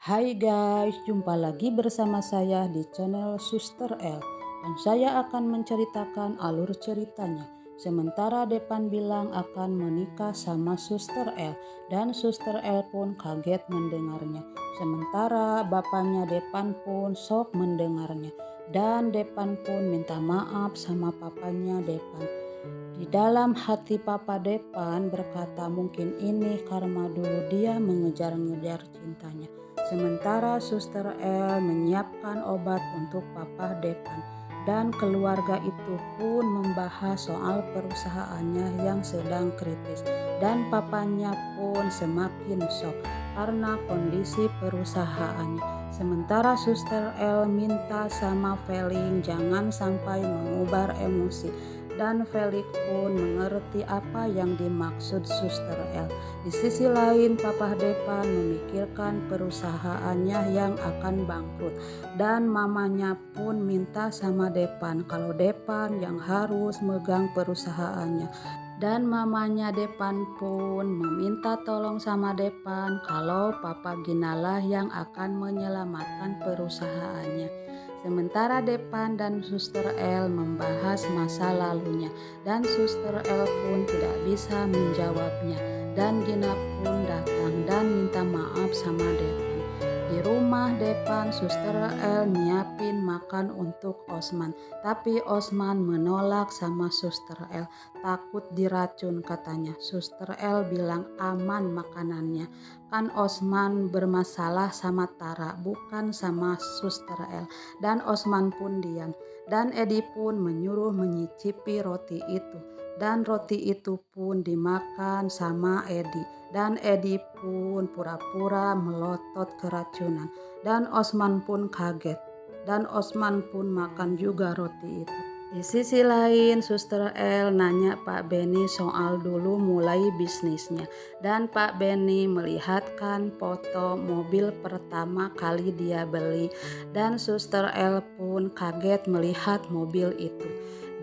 Hai guys, jumpa lagi bersama saya di channel Suster L dan saya akan menceritakan alur ceritanya. Sementara Depan bilang akan menikah sama Suster L dan Suster L pun kaget mendengarnya. Sementara bapaknya Depan pun sok mendengarnya dan Depan pun minta maaf sama papanya Depan. Di dalam hati Papa Depan berkata mungkin ini karma dulu dia mengejar-ngejar cintanya. Sementara Suster L menyiapkan obat untuk Papa Depan dan keluarga itu pun membahas soal perusahaannya yang sedang kritis dan papanya pun semakin shock karena kondisi perusahaannya. Sementara Suster L minta sama Feling jangan sampai mengubar emosi dan Felix pun mengerti apa yang dimaksud Suster L. Di sisi lain, Papa Depan memikirkan perusahaannya yang akan bangkrut dan mamanya pun minta sama Depan kalau Depan yang harus megang perusahaannya. Dan mamanya Depan pun meminta tolong sama Depan kalau Papa Ginalah yang akan menyelamatkan perusahaannya. Sementara Depan dan Suster L membahas masa lalunya dan Suster L pun tidak bisa menjawabnya dan Gina pun datang dan minta maaf sama Depan. Di rumah Depan, Suster L nyiapin makan untuk Osman, tapi Osman menolak sama Suster L, takut diracun katanya. Suster L bilang aman makanannya, kan Osman bermasalah sama Tara bukan sama Suster L, dan Osman pun diam. Dan Edi pun menyuruh menyicipi roti itu. Dan roti itu pun dimakan sama Edi. Dan Edi pun pura-pura melotot keracunan. Dan Osman pun kaget. Dan Osman pun makan juga roti itu. Di sisi lain, Suster L nanya Pak Benny soal dulu mulai bisnisnya. Dan Pak Benny melihatkan foto mobil pertama kali dia beli. Dan Suster L pun kaget melihat mobil itu.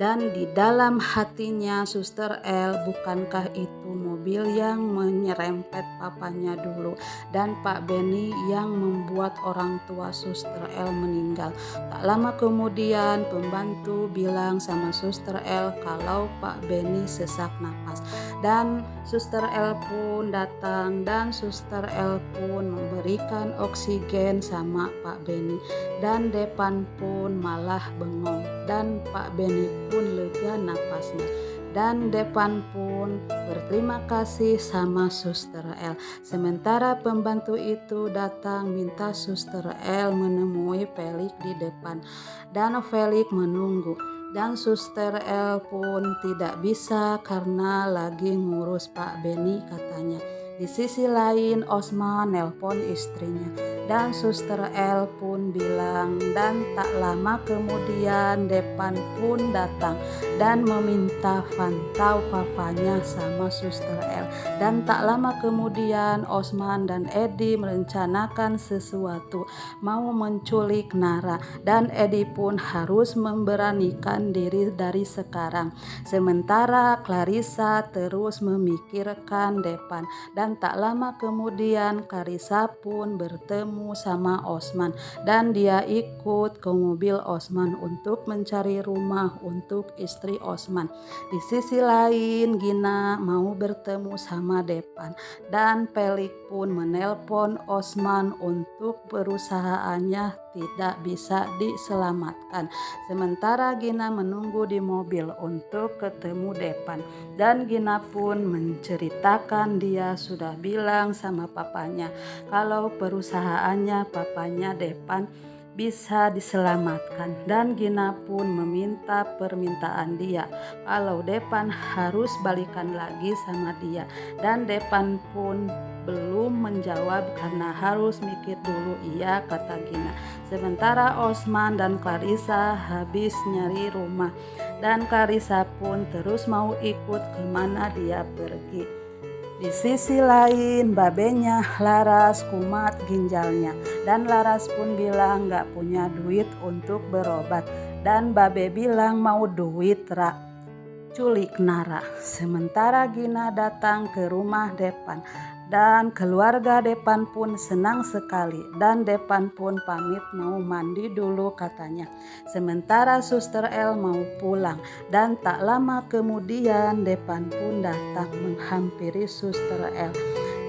Dan di dalam hatinya Suster L, bukankah itu mobil yang menyerempet papanya dulu dan Pak Benny yang membuat orang tua Suster L meninggal. Tak lama kemudian pembantu bilang sama Suster L kalau Pak Benny sesak napas dan Suster L pun datang dan Suster L pun memberikan oksigen sama Pak Benny dan Depan pun malah bengong dan Pak Benny pun lega napasnya dan Depan pun berterima kasih sama Suster L. Sementara pembantu itu datang minta Suster L menemui Felix di depan dan Felix menunggu dan Suster L pun tidak bisa karena lagi ngurus Pak Benny katanya. Di sisi lain Osman nelpon istrinya dan Suster L pun bilang dan tak lama kemudian Depan pun datang dan meminta pantau papanya sama Suster L. Dan tak lama kemudian Osman dan Edi merencanakan sesuatu mau menculik Nara dan Edi pun harus memberanikan diri dari sekarang. Sementara Clarissa terus memikirkan Depan dan tak lama kemudian Clarissa pun bertemu sama Osman dan dia ikut ke mobil Osman untuk mencari rumah untuk istri Osman. Di sisi lain Gina mau bertemu sama Depan dan Felix pun menelpon Osman untuk perusahaannya tidak bisa diselamatkan. Sementara Gina menunggu di mobil untuk ketemu Depan dan Gina pun menceritakan dia sudah bilang sama papanya kalau perusahaannya papanya Depan bisa diselamatkan dan Gina pun meminta permintaan dia kalau Depan harus balikan lagi sama dia dan Depan pun belum menjawab karena harus mikir dulu iya kata Gina. Sementara Osman dan Clarissa habis nyari rumah dan Clarissa pun terus mau ikut kemana dia pergi. Di sisi lain babenya Laras kumat ginjalnya dan Laras pun bilang gak punya duit untuk berobat dan babe bilang mau duit culik Nara. Sementara Gina datang ke rumah Depan Dan keluarga Depan pun senang sekali dan Depan pun pamit mau mandi dulu katanya. Sementara Suster El mau pulang dan tak lama kemudian Depan pun datang menghampiri Suster El.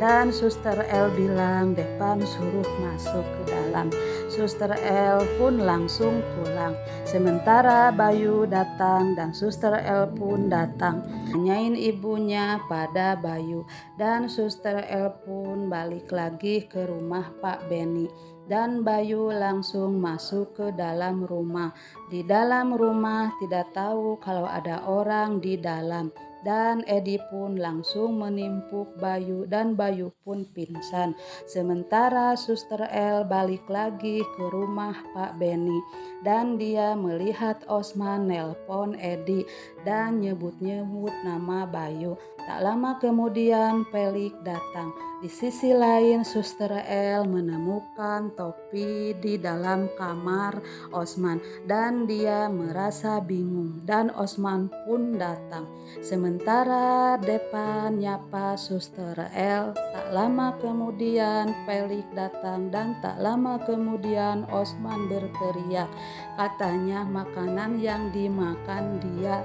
Dan Suster El bilang Depan suruh masuk ke dalam. Suster El pun langsung pulang. Sementara Bayu datang dan Suster El pun datang. Nanyain ibunya pada Bayu. Dan Suster El pun balik lagi ke rumah Pak Beni. Dan Bayu langsung masuk ke dalam rumah. Di dalam rumah tidak tahu kalau ada orang di dalam. Dan Edi pun langsung menimpuk Bayu dan Bayu pun pingsan. Sementara Suster El balik lagi ke rumah Pak Beni dan dia melihat Osman nelpon Edi dan nyebut-nyebut nama Bayu. Tak lama kemudian Pelik datang. Di sisi lain Suster El menemukan topi di dalam kamar Osman dan dia merasa bingung dan Osman pun datang. Sementara Depan nyapa Suster El, tak lama kemudian Pelik datang dan tak lama kemudian Osman berteriak. Katanya makanan yang dimakan dia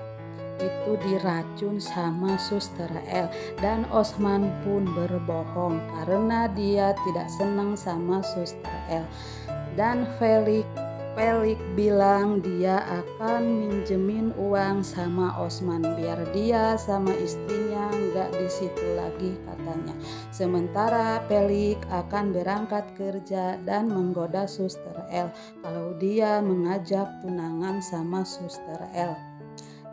itu diracun sama Suster El dan Osman pun berbohong karena dia tidak senang sama Suster El. Dan Pelik bilang dia akan minjemin uang sama Osman biar dia sama istrinya nggak di situ lagi katanya. Sementara Pelik akan berangkat kerja dan menggoda Suster El kalau dia mengajak tunangan sama Suster El.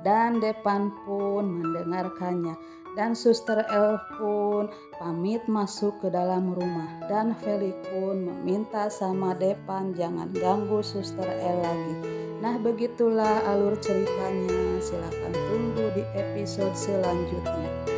Dan Depan pun mendengarkannya dan Suster El pun pamit masuk ke dalam rumah dan Felix pun meminta sama Depan jangan ganggu Suster El lagi. Nah begitulah alur ceritanya, silakan tunggu di episode selanjutnya.